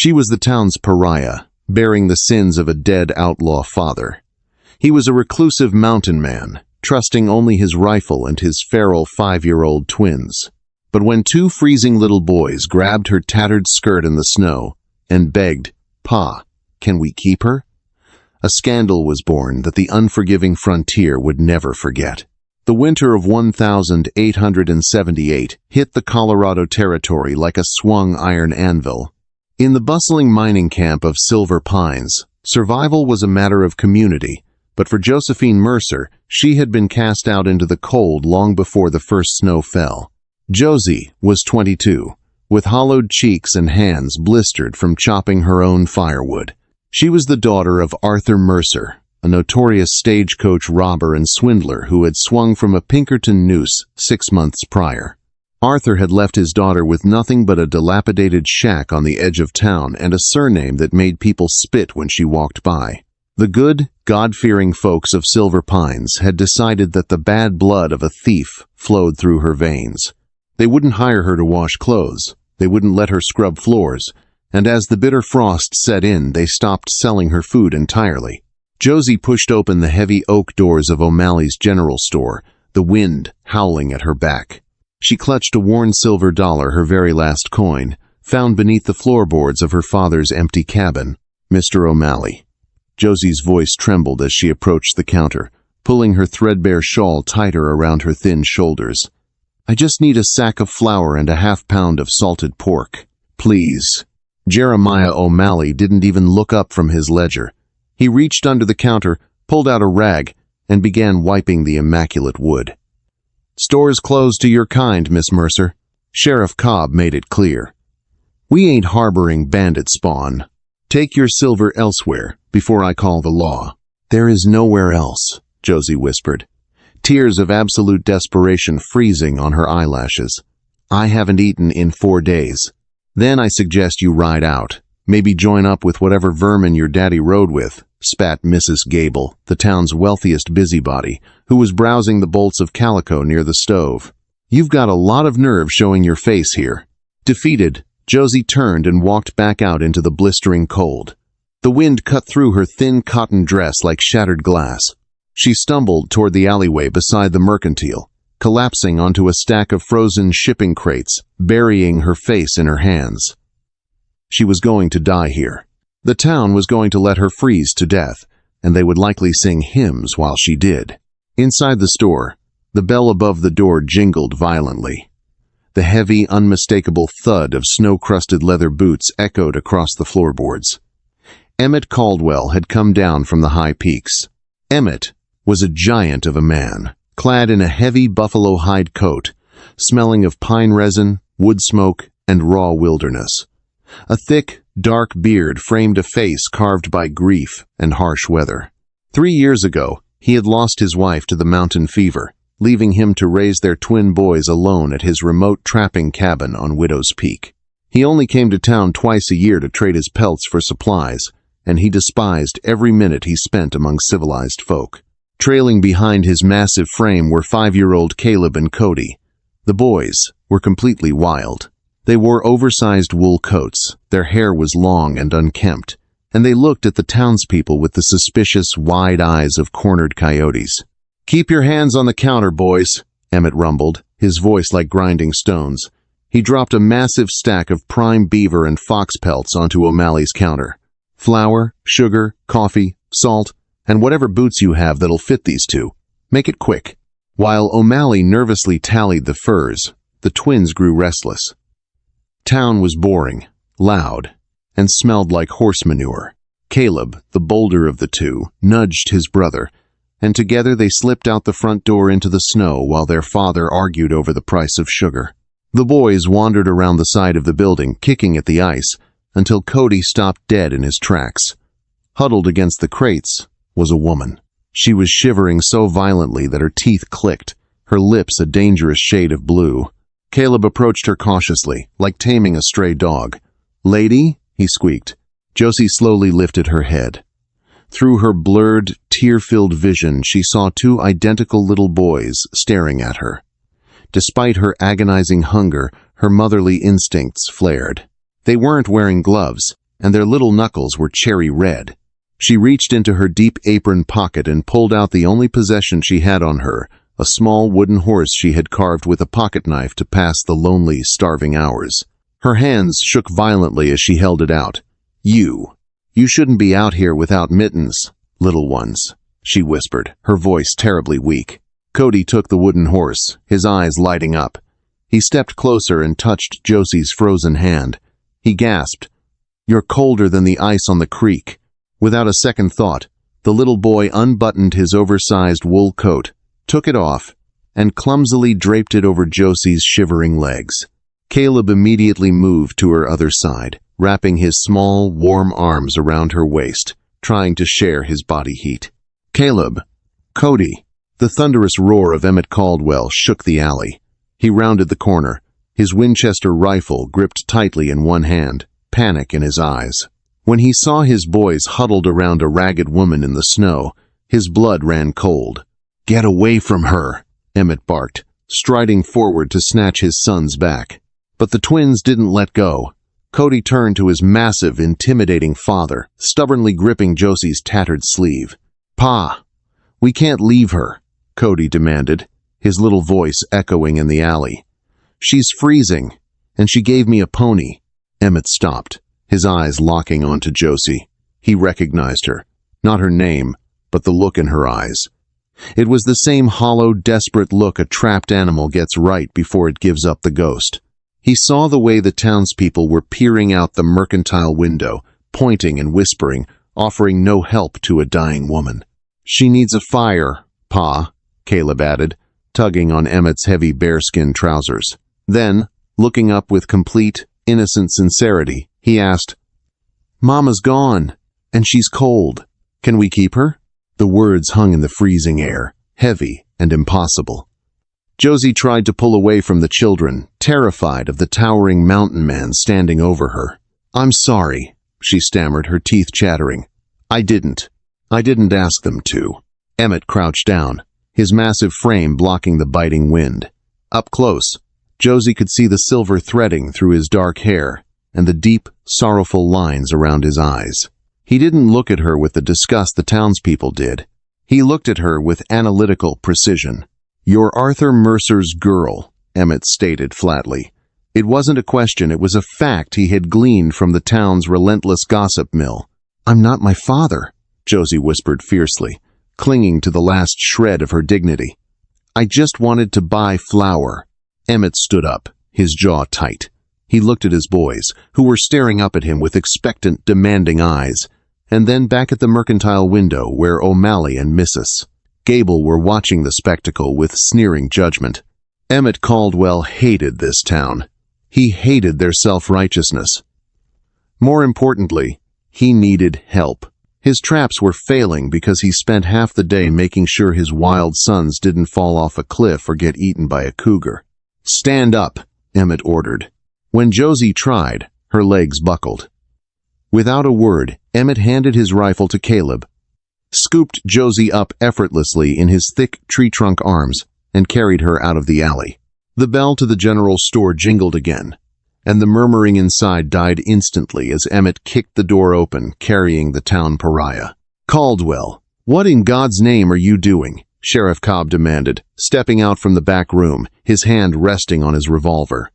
She was the town's pariah, bearing the sins of a dead outlaw father. He was a reclusive mountain man, trusting only his rifle and his feral 5-year-old twins. But when two freezing little boys grabbed her tattered skirt in the snow and begged, "Pa, can we keep her?" a scandal was born that the unforgiving frontier would never forget. The winter of 1878 hit the Colorado Territory like a swung iron anvil. In the bustling mining camp of Silver Pines, survival was a matter of community, but for Josephine Mercer, she had been cast out into the cold long before the first snow fell. Josie was 22, with hollowed cheeks and hands blistered from chopping her own firewood. She was the daughter of Arthur Mercer, a notorious stagecoach robber and swindler who had swung from a Pinkerton noose 6 months prior. Arthur had left his daughter with nothing but a dilapidated shack on the edge of town and a surname that made people spit when she walked by. The good, God-fearing folks of Silver Pines had decided that the bad blood of a thief flowed through her veins. They wouldn't hire her to wash clothes, they wouldn't let her scrub floors, and as the bitter frost set in, they stopped selling her food entirely. Josie pushed open the heavy oak doors of O'Malley's general store, the wind howling at her back. She clutched a worn silver dollar, her very last coin, found beneath the floorboards of her father's empty cabin. "Mr. O'Malley." Josie's voice trembled as she approached the counter, pulling her threadbare shawl tighter around her thin shoulders. "I just need a sack of flour and a half-pound of salted pork. Please." Jeremiah O'Malley didn't even look up from his ledger. He reached under the counter, pulled out a rag, and began wiping the immaculate wood. "Store's closed to your kind, Miss Mercer." Sheriff Cobb made it clear. "We ain't harboring bandit spawn. Take your silver elsewhere before I call the law." "There is nowhere else," Josie whispered, tears of absolute desperation freezing on her eyelashes. "I haven't eaten in 4 days. Then I suggest you ride out. Maybe join up with whatever vermin your daddy rode with," spat Mrs. Gable, the town's wealthiest busybody, who was browsing the bolts of calico near the stove. "You've got a lot of nerve showing your face here." Defeated, Josie turned and walked back out into the blistering cold. The wind cut through her thin cotton dress like shattered glass. She stumbled toward the alleyway beside the mercantile, collapsing onto a stack of frozen shipping crates, burying her face in her hands. She was going to die here. The town was going to let her freeze to death, and they would likely sing hymns while she did. Inside the store, the bell above the door jingled violently. The heavy, unmistakable thud of snow-crusted leather boots echoed across the floorboards. Emmett Caldwell had come down from the high peaks. Emmett was a giant of a man, clad in a heavy buffalo hide coat, smelling of pine resin, wood smoke, and raw wilderness. A thick, dark beard framed a face carved by grief and harsh weather. 3 years ago, he had lost his wife to the mountain fever, leaving him to raise their twin boys alone at his remote trapping cabin on Widow's Peak. He only came to town twice a year to trade his pelts for supplies, and he despised every minute he spent among civilized folk. Trailing behind his massive frame were 5-year-old Caleb and Cody. The boys were completely wild. They wore oversized wool coats, their hair was long and unkempt, and they looked at the townspeople with the suspicious, wide eyes of cornered coyotes. "Keep your hands on the counter, boys," Emmett rumbled, his voice like grinding stones. He dropped a massive stack of prime beaver and fox pelts onto O'Malley's counter. "Flour, sugar, coffee, salt, and whatever boots you have that'll fit these two. Make it quick." While O'Malley nervously tallied the furs, the twins grew restless. Town was boring, loud, and smelled like horse manure. Caleb, the bolder of the two, nudged his brother, and together they slipped out the front door into the snow while their father argued over the price of sugar. The boys wandered around the side of the building, kicking at the ice, until Cody stopped dead in his tracks. Huddled against the crates was a woman. She was shivering so violently that her teeth clicked, her lips a dangerous shade of blue. Caleb approached her cautiously, like taming a stray dog. "Lady?" he squeaked. Josie slowly lifted her head. Through her blurred, tear-filled vision, she saw 2 identical little boys staring at her. Despite her agonizing hunger, her motherly instincts flared. They weren't wearing gloves. and their little knuckles were cherry red. She reached into her deep apron pocket and pulled out the only possession she had on her, a small wooden horse she had carved with a pocket knife to pass the lonely, starving hours. Her hands shook violently as she held it out. You shouldn't be out here without mittens, little ones," she whispered, her voice terribly weak. Cody took the wooden horse, his eyes lighting up. He stepped closer and touched Josie's frozen hand. He gasped, "You're colder than the ice on the creek." Without a second thought, the little boy unbuttoned his oversized wool coat, took it off, and clumsily draped it over Josie's shivering legs. Caleb immediately moved to her other side, wrapping his small, warm arms around her waist, trying to share his body heat. "Caleb! Cody!" The thunderous roar of Emmett Caldwell shook the alley. He rounded the corner, his Winchester rifle gripped tightly in one hand, panic in his eyes. When he saw his boys huddled around a ragged woman in the snow, his blood ran cold. "Get away from her!" Emmett barked, striding forward to snatch his sons back. But the twins didn't let go. Cody turned to his massive, intimidating father, stubbornly gripping Josie's tattered sleeve. "Pa, we can't leave her," Cody demanded, his little voice echoing in the alley. "She's freezing, and she gave me a pony." Emmett stopped, his eyes locking onto Josie. He recognized her, not her name, but the look in her eyes. It was the same hollow, desperate look a trapped animal gets right before it gives up the ghost. He saw the way the townspeople were peering out the mercantile window, pointing and whispering, offering no help to a dying woman. "She needs a fire, Pa," Caleb added, tugging on Emmett's heavy bearskin trousers. Then, looking up with complete, innocent sincerity, he asked, "Mama's gone, and she's cold. Can we keep her?" The words hung in the freezing air, heavy and impossible. Josie tried to pull away from the children, terrified of the towering mountain man standing over her. "I'm sorry," she stammered, her teeth chattering. I didn't ask them to." Emmett crouched down, his massive frame blocking the biting wind. Up close, Josie could see the silver threading through his dark hair and the deep, sorrowful lines around his eyes. He didn't look at her with the disgust the townspeople did. He looked at her with analytical precision. "You're Arthur Mercer's girl," Emmett stated flatly. It wasn't a question, it was a fact he had gleaned from the town's relentless gossip mill. "I'm not my father," Josie whispered fiercely, clinging to the last shred of her dignity. "I just wanted to buy flour." Emmett stood up, his jaw tight. He looked at his boys, who were staring up at him with expectant, demanding eyes, and then back at the mercantile window where O'Malley and Mrs. Gable were watching the spectacle with sneering judgment. Emmett Caldwell hated this town. He hated their self-righteousness. More importantly, he needed help. His traps were failing because he spent half the day making sure his wild sons didn't fall off a cliff or get eaten by a cougar. "Stand up," Emmett ordered. When Josie tried, her legs buckled. Without a word, Emmett handed his rifle to Caleb, scooped Josie up effortlessly in his thick tree-trunk arms, and carried her out of the alley. The bell to the general store jingled again, and the murmuring inside died instantly as Emmett kicked the door open, carrying the town pariah. "Caldwell, what in God's name are you doing?" Sheriff Cobb demanded, stepping out from the back room, his hand resting on his revolver.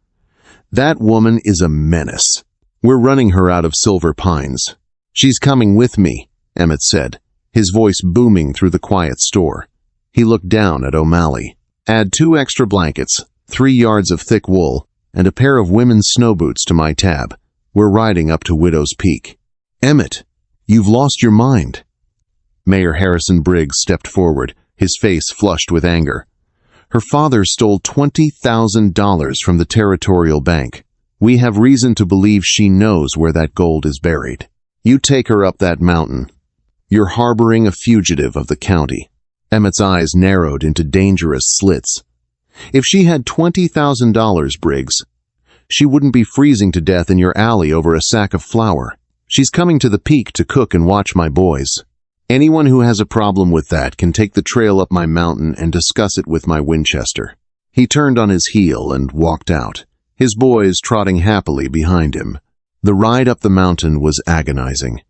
"That woman is a menace. We're running her out of Silver Pines." "She's coming with me," Emmett said, his voice booming through the quiet store. He looked down at O'Malley. "Add 2 extra blankets, 3 yards of thick wool, and a pair of women's snow boots to my tab. We're riding up to Widow's Peak." "Emmett, you've lost your mind." Mayor Harrison Briggs stepped forward, his face flushed with anger. "Her father stole $20,000 from the Territorial Bank. We have reason to believe she knows where that gold is buried. You take her up that mountain. You're harboring a fugitive of the county." Emmett's eyes narrowed into dangerous slits. "If she had $20,000, Briggs, she wouldn't be freezing to death in your alley over a sack of flour. She's coming to the peak to cook and watch my boys. Anyone who has a problem with that can take the trail up my mountain and discuss it with my Winchester." He turned on his heel and walked out, his boys trotting happily behind him. The ride up the mountain was agonizing.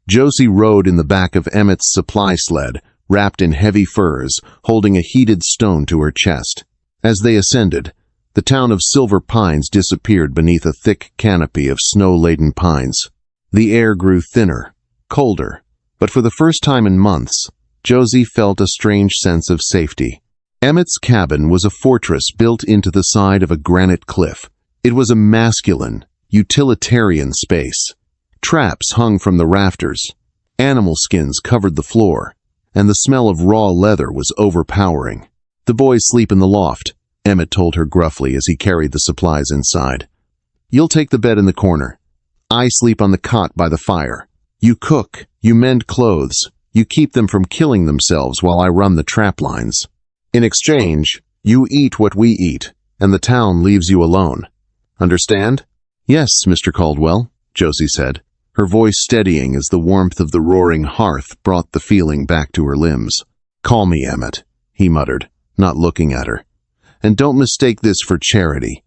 Josie rode in the back of Emmett's supply sled, wrapped in heavy furs, holding a heated stone to her chest. As they ascended, the town of Silver Pines disappeared beneath a thick canopy of snow-laden pines. The air grew thinner, colder, but for the first time in months, Josie felt a strange sense of safety. Emmett's cabin was a fortress built into the side of a granite cliff. It was a masculine, utilitarian space. Traps hung from the rafters, animal skins covered the floor, and the smell of raw leather was overpowering. "The boys sleep in the loft," Emmett told her gruffly as he carried the supplies inside. "You'll take the bed in the corner. I sleep on the cot by the fire. You cook, you mend clothes, you keep them from killing themselves while I run the trap lines. In exchange, you eat what we eat, and the town leaves you alone. Understand?" "Yes, Mr. Caldwell," Josie said, her voice steadying as the warmth of the roaring hearth brought the feeling back to her limbs. "Call me Emmett," he muttered, not looking at her. "And don't mistake this for charity.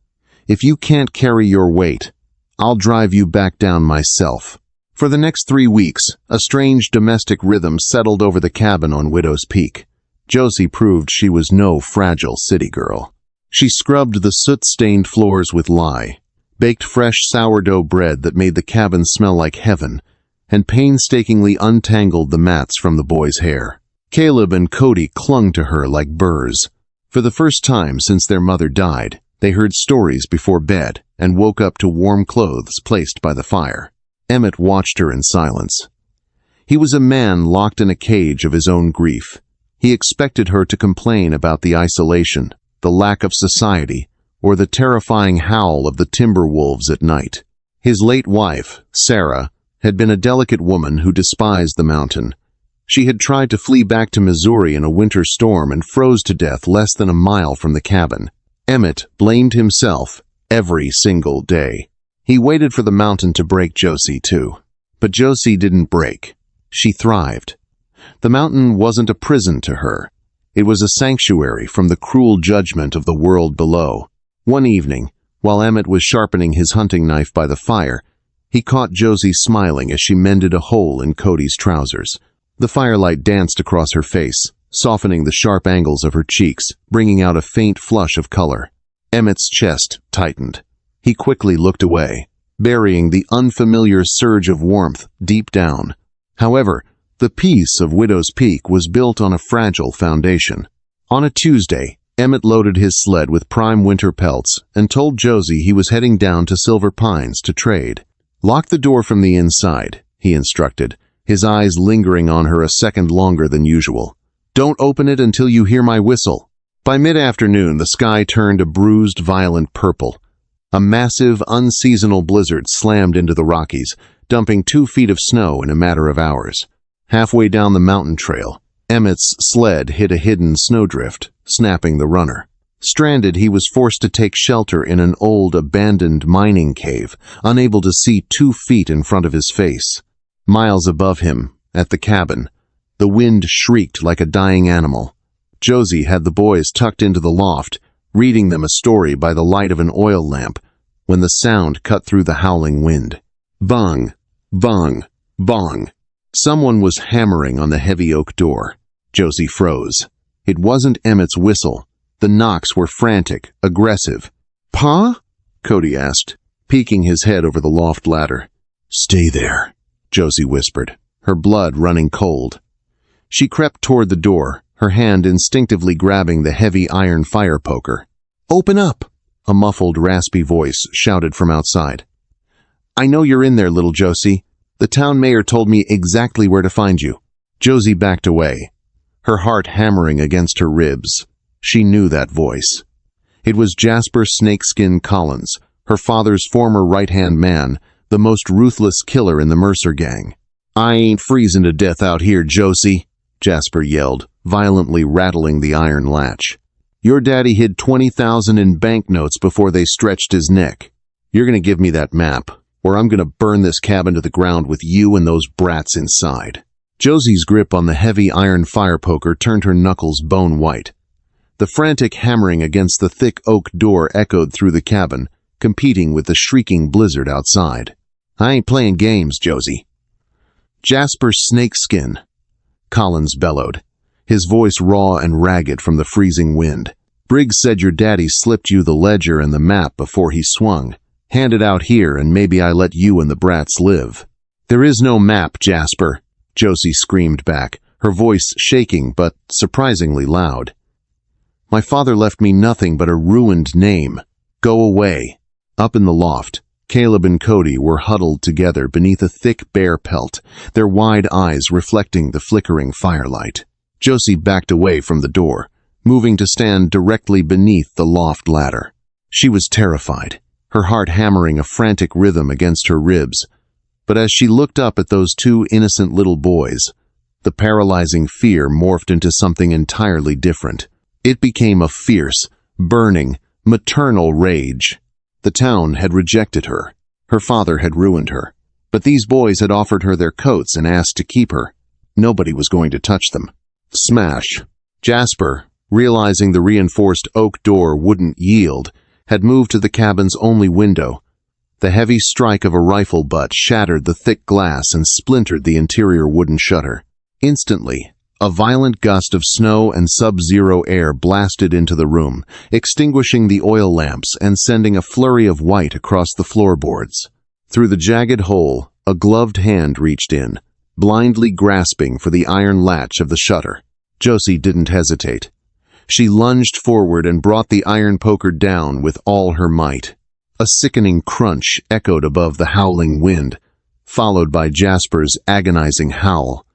If you can't carry your weight, I'll drive you back down myself." For the next 3 weeks, a strange domestic rhythm settled over the cabin on Widow's Peak. Josie proved she was no fragile city girl. She scrubbed the soot-stained floors with lye, baked fresh sourdough bread that made the cabin smell like heaven, and painstakingly untangled the mats from the boys' hair. Caleb and Cody clung to her like burrs. For the first time since their mother died, they heard stories before bed and woke up to warm clothes placed by the fire. Emmett watched her in silence. He was a man locked in a cage of his own grief. He expected her to complain about the isolation, the lack of society, or the terrifying howl of the timber wolves at night. His late wife, Sarah, had been a delicate woman who despised the mountain. She had tried to flee back to Missouri in a winter storm and froze to death less than a mile from the cabin. Emmett blamed himself every single day. He waited for the mountain to break Josie, too. But Josie didn't break. She thrived. The mountain wasn't a prison to her. It was a sanctuary from the cruel judgment of the world below. One evening, while Emmett was sharpening his hunting knife by the fire, he caught Josie smiling as she mended a hole in Cody's trousers. The firelight danced across her face, softening the sharp angles of her cheeks, bringing out a faint flush of color. Emmett's chest tightened. He quickly looked away, burying the unfamiliar surge of warmth deep down. However, the peace of Widow's Peak was built on a fragile foundation. On a Tuesday, Emmett loaded his sled with prime winter pelts and told Josie he was heading down to Silver Pines to trade. "Lock the door from the inside," he instructed, his eyes lingering on her a second longer than usual. "Don't open it until you hear my whistle." By mid-afternoon, the sky turned a bruised, violent purple. A massive, unseasonal blizzard slammed into the Rockies, dumping 2 feet of snow in a matter of hours. Halfway down the mountain trail, Emmett's sled hit a hidden snowdrift, snapping the runner. Stranded, he was forced to take shelter in an old, abandoned mining cave, unable to see 2 feet in front of his face. Miles above him, at the cabin, the wind shrieked like a dying animal. Josie had the boys tucked into the loft, reading them a story by the light of an oil lamp, when the sound cut through the howling wind. Bang, bang, bang. Someone was hammering on the heavy oak door. Josie froze. It wasn't Emmett's whistle. The knocks were frantic, aggressive. "Pa?" Cody asked, peeking his head over the loft ladder. "Stay there," Josie whispered, her blood running cold. She crept toward the door, her hand instinctively grabbing the heavy iron fire poker. "Open up!" a muffled, raspy voice shouted from outside. "I know you're in there, little Josie. The town mayor told me exactly where to find you." Josie backed away, her heart hammering against her ribs. She knew that voice. It was Jasper Snakeskin Collins, her father's former right-hand man, the most ruthless killer in the Mercer gang. "I ain't freezing to death out here, Josie," Jasper yelled, violently rattling the iron latch. "Your daddy hid 20,000 in banknotes before they stretched his neck. You're gonna give me that map, or I'm gonna burn this cabin to the ground with you and those brats inside." Josie's grip on the heavy iron fire poker turned her knuckles bone white. The frantic hammering against the thick oak door echoed through the cabin, competing with the shrieking blizzard outside. I ain't playing games, Josie. Jasper Snakeskin, Collins bellowed, his voice raw and ragged from the freezing wind. Briggs said your daddy slipped you the ledger and the map before he swung. Hand it out here and maybe I let you and the brats live. There is no map, Jasper, Josie screamed back, her voice shaking but surprisingly loud. My father left me nothing but a ruined name. Go away. Up in the loft, Caleb and Cody were huddled together beneath a thick bear pelt, their wide eyes reflecting the flickering firelight. Josie backed away from the door, moving to stand directly beneath the loft ladder. She was terrified, her heart hammering a frantic rhythm against her ribs. But as she looked up at those two innocent little boys, the paralyzing fear morphed into something entirely different. It became a fierce, burning, maternal rage. The town had rejected her. Her father had ruined her. But these boys had offered her their coats and asked to keep her. Nobody was going to touch them. Smash. Jasper, realizing the reinforced oak door wouldn't yield, had moved to the cabin's only window. The heavy strike of a rifle butt shattered the thick glass and splintered the interior wooden shutter. Instantly, a violent gust of snow and sub-zero air blasted into the room, extinguishing the oil lamps and sending a flurry of white across the floorboards. Through the jagged hole, a gloved hand reached in, blindly grasping for the iron latch of the shutter. Josie didn't hesitate. She lunged forward and brought the iron poker down with all her might. A sickening crunch echoed above the howling wind, followed by Jasper's agonizing howl.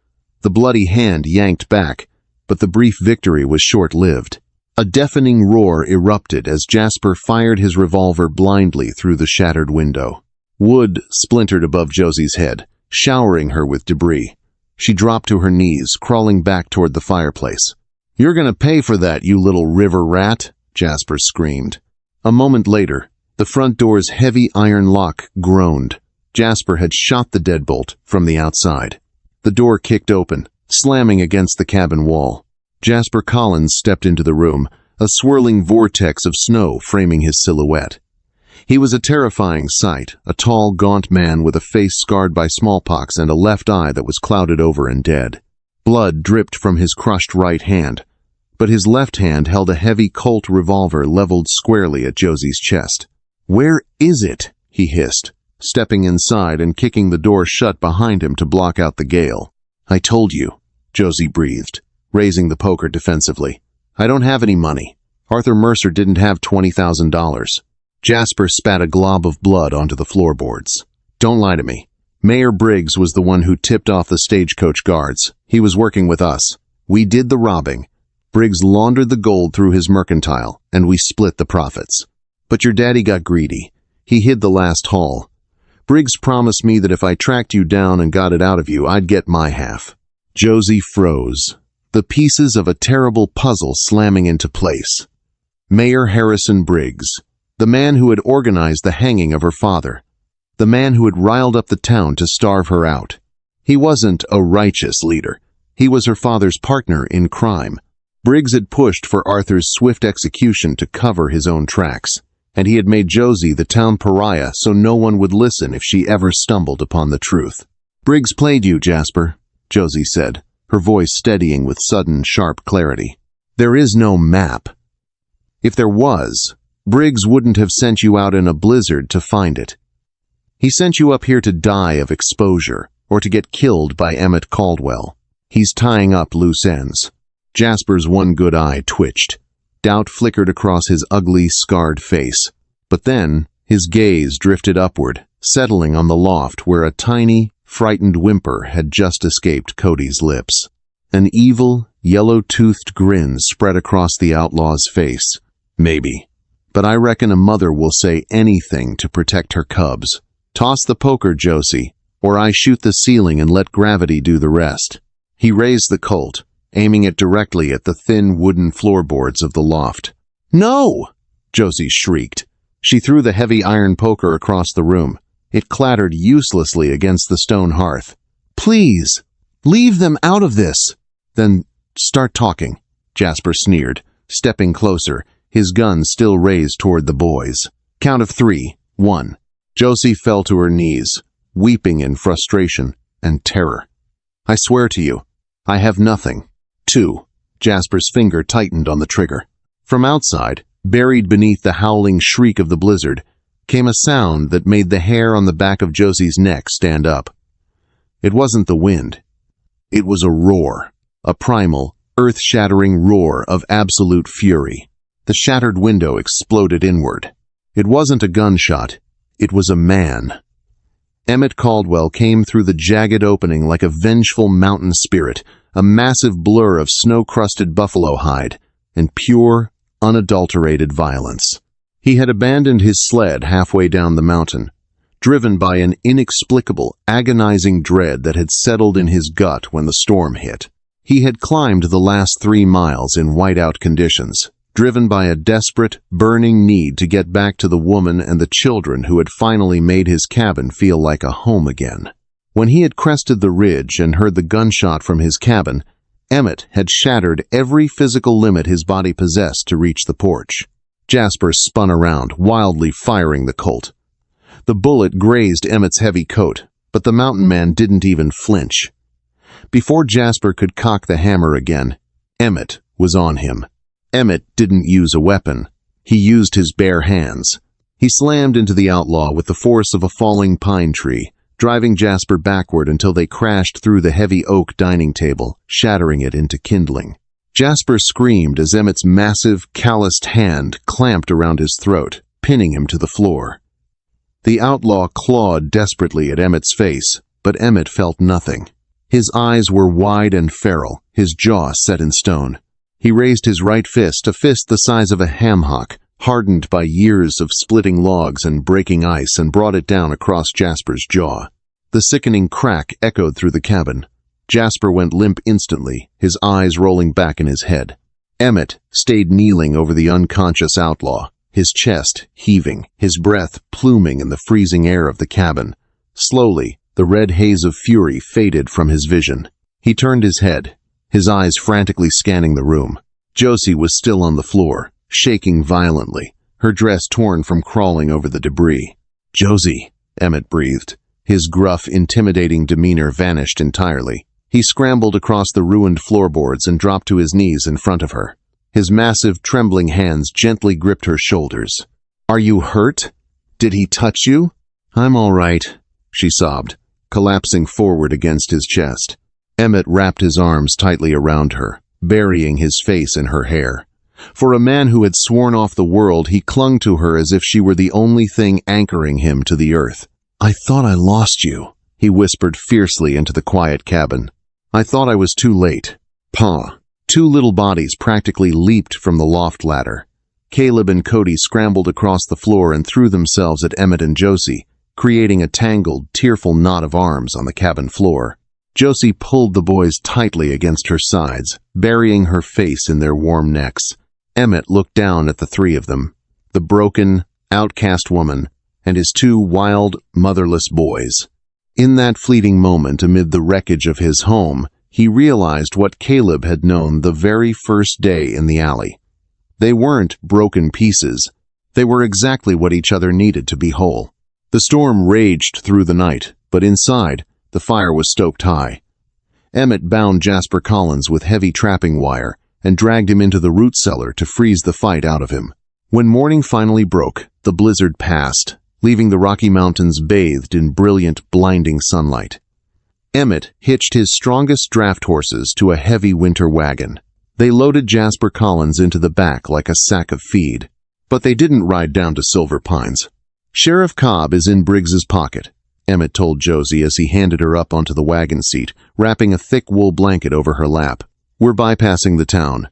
The bloody hand yanked back, but the brief victory was short-lived. A deafening roar erupted as Jasper fired his revolver blindly through the shattered window. Wood splintered above Josie's head, showering her with debris. She dropped to her knees, crawling back toward the fireplace. "You're gonna pay for that, you little river rat," Jasper screamed. A moment later, the front door's heavy iron lock groaned. Jasper had shot the deadbolt from the outside. The door kicked open, slamming against the cabin wall. Jasper Collins stepped into the room, a swirling vortex of snow framing his silhouette. He was a terrifying sight, a tall, gaunt man with a face scarred by smallpox and a left eye that was clouded over and dead. Blood dripped from his crushed right hand, but his left hand held a heavy Colt revolver leveled squarely at Josie's chest. "Where is it?" he hissed, stepping inside and kicking the door shut behind him to block out the gale. "I told you," Josie breathed, raising the poker defensively. "I don't have any money. Arthur Mercer didn't have $20,000. Jasper spat a glob of blood onto the floorboards. "Don't lie to me. Mayor Briggs was the one who tipped off the stagecoach guards. He was working with us. We did the robbing. Briggs laundered the gold through his mercantile, and we split the profits. But your daddy got greedy. He hid the last haul. Briggs promised me that if I tracked you down and got it out of you, I'd get my half." Josie froze, the pieces of a terrible puzzle slamming into place. Mayor Harrison Briggs, the man who had organized the hanging of her father, the man who had riled up the town to starve her out. He wasn't a righteous leader. He was her father's partner in crime. Briggs had pushed for Arthur's swift execution to cover his own tracks, and he had made Josie the town pariah so no one would listen if she ever stumbled upon the truth. "Briggs played you, Jasper," Josie said, her voice steadying with sudden, sharp clarity. "There is no map. If there was, Briggs wouldn't have sent you out in a blizzard to find it. He sent you up here to die of exposure, or to get killed by Emmett Caldwell. He's tying up loose ends." Jasper's one good eye twitched. Doubt flickered across his ugly, scarred face. But then, his gaze drifted upward, settling on the loft where a tiny, frightened whimper had just escaped Cody's lips. An evil, yellow-toothed grin spread across the outlaw's face. "Maybe. But I reckon a mother will say anything to protect her cubs. Toss the poker, Josie, or I shoot the ceiling and let gravity do the rest." He raised the Colt, aiming it directly at the thin wooden floorboards of the loft. "No!" Josie shrieked. She threw the heavy iron poker across the room. It clattered uselessly against the stone hearth. "Please, leave them out of this." "Then start talking," Jasper sneered, stepping closer, his gun still raised toward the boys. "Count of 3. 1. Josie fell to her knees, weeping in frustration and terror. "I swear to you, I have nothing." 2. Jasper's finger tightened on the trigger. From outside, buried beneath the howling shriek of the blizzard, came a sound that made the hair on the back of Josie's neck stand up. It wasn't the wind. It was a roar, a primal, earth-shattering roar of absolute fury. The shattered window exploded inward. It wasn't a gunshot. It was a man. Emmett Caldwell came through the jagged opening like a vengeful mountain spirit, a massive blur of snow-crusted buffalo hide, and pure, unadulterated violence. He had abandoned his sled halfway down the mountain, driven by an inexplicable, agonizing dread that had settled in his gut when the storm hit. He had climbed the last 3 miles in whiteout conditions, driven by a desperate, burning need to get back to the woman and the children who had finally made his cabin feel like a home again. When he had crested the ridge and heard the gunshot from his cabin, Emmett had shattered every physical limit his body possessed to reach the porch. Jasper spun around, wildly firing the Colt. The bullet grazed Emmett's heavy coat, but the mountain man didn't even flinch. Before Jasper could cock the hammer again, Emmett was on him. Emmett didn't use a weapon. He used his bare hands. He slammed into the outlaw with the force of a falling pine tree, driving Jasper backward until they crashed through the heavy oak dining table, shattering it into kindling. Jasper screamed as Emmett's massive, calloused hand clamped around his throat, pinning him to the floor. The outlaw clawed desperately at Emmett's face, but Emmett felt nothing. His eyes were wide and feral, his jaw set in stone. He raised his right fist, a fist the size of a ham hock, hardened by years of splitting logs and breaking ice, and brought it down across Jasper's jaw. The sickening crack echoed through the cabin. Jasper went limp instantly, his eyes rolling back in his head. Emmett stayed kneeling over the unconscious outlaw, his chest heaving, his breath pluming in the freezing air of the cabin. Slowly, the red haze of fury faded from his vision. He turned his head, his eyes frantically scanning the room. Josie was still on the floor, shaking violently, her dress torn from crawling over the debris. "Josie," Emmett breathed. His gruff, intimidating demeanor vanished entirely. He scrambled across the ruined floorboards and dropped to his knees in front of her. His massive, trembling hands gently gripped her shoulders. "Are you hurt? Did he touch you?" "I'm all right," she sobbed, collapsing forward against his chest. Emmett wrapped his arms tightly around her, burying his face in her hair. For a man who had sworn off the world, he clung to her as if she were the only thing anchoring him to the earth. "I thought I lost you," he whispered fiercely into the quiet cabin. "I thought I was too late." "Pa." 2 little bodies practically leaped from the loft ladder. Caleb and Cody scrambled across the floor and threw themselves at Emmett and Josie, creating a tangled, tearful knot of arms on the cabin floor. Josie pulled the boys tightly against her sides, burying her face in their warm necks. Emmett looked down at the 3 of them, the broken, outcast woman, and his 2 wild, motherless boys. In that fleeting moment amid the wreckage of his home, he realized what Caleb had known the very first day in the alley. They weren't broken pieces. They were exactly what each other needed to be whole. The storm raged through the night, but inside, the fire was stoked high. Emmett bound Jasper Collins with heavy trapping wire and dragged him into the root cellar to freeze the fight out of him. When morning finally broke, the blizzard passed, leaving the Rocky Mountains bathed in brilliant, blinding sunlight. Emmett hitched his strongest draft horses to a heavy winter wagon. They loaded Jasper Collins into the back like a sack of feed. But they didn't ride down to Silver Pines. "Sheriff Cobb is in Briggs's pocket," Emmett told Josie as he handed her up onto the wagon seat, wrapping a thick wool blanket over her lap. "We're bypassing the town.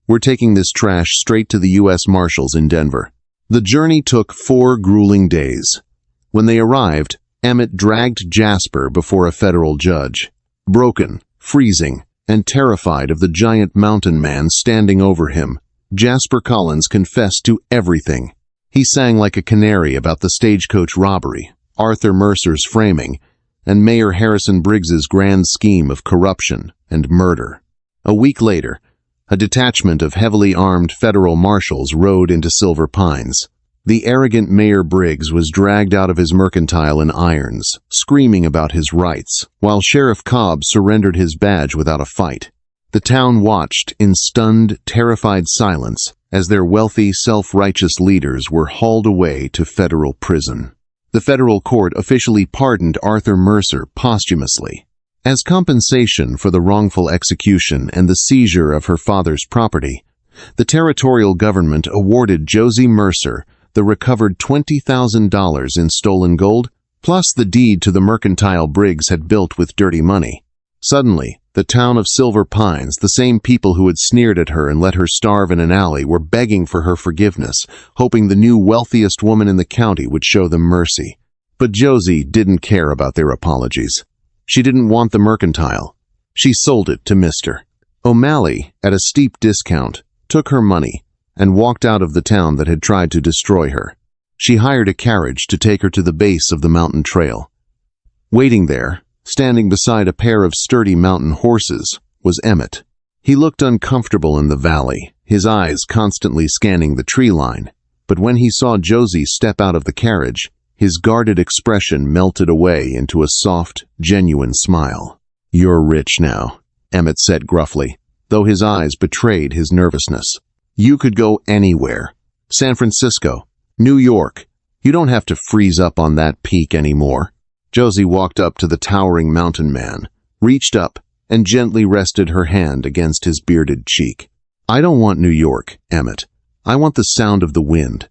We're taking this trash straight to the U.S. Marshals in Denver." The journey took 4 grueling days. When they arrived, Emmett dragged Jasper before a federal judge. Broken, freezing, and terrified of the giant mountain man standing over him, Jasper Collins confessed to everything. He sang like a canary about the stagecoach robbery, Arthur Mercer's framing, and Mayor Harrison Briggs's grand scheme of corruption and murder. A week later, a detachment of heavily armed federal marshals rode into Silver Pines. The arrogant Mayor Briggs was dragged out of his mercantile in irons, screaming about his rights, while Sheriff Cobb surrendered his badge without a fight. The town watched in stunned, terrified silence as their wealthy, self-righteous leaders were hauled away to federal prison. The federal court officially pardoned Arthur Mercer posthumously. As compensation for the wrongful execution and the seizure of her father's property, the territorial government awarded Josie Mercer the recovered $20,000 in stolen gold, plus the deed to the mercantile Briggs had built with dirty money. Suddenly, the town of Silver Pines, the same people who had sneered at her and let her starve in an alley, were begging for her forgiveness, hoping the new wealthiest woman in the county would show them mercy. But Josie didn't care about their apologies. She didn't want the mercantile. She sold it to Mr. O'Malley at a steep discount, took her money, and walked out of the town that had tried to destroy her. She hired a carriage to take her to the base of the mountain trail. Waiting there, standing beside a pair of sturdy mountain horses, was Emmett. He looked uncomfortable in the valley, his eyes constantly scanning the tree line, but when he saw Josie step out of the carriage, his guarded expression melted away into a soft, genuine smile. "You're rich now," Emmett said gruffly, though his eyes betrayed his nervousness. "You could go anywhere. San Francisco, New York. You don't have to freeze up on that peak anymore." Josie walked up to the towering mountain man, reached up, and gently rested her hand against his bearded cheek. "I don't want New York, Emmett. I want the sound of the wind.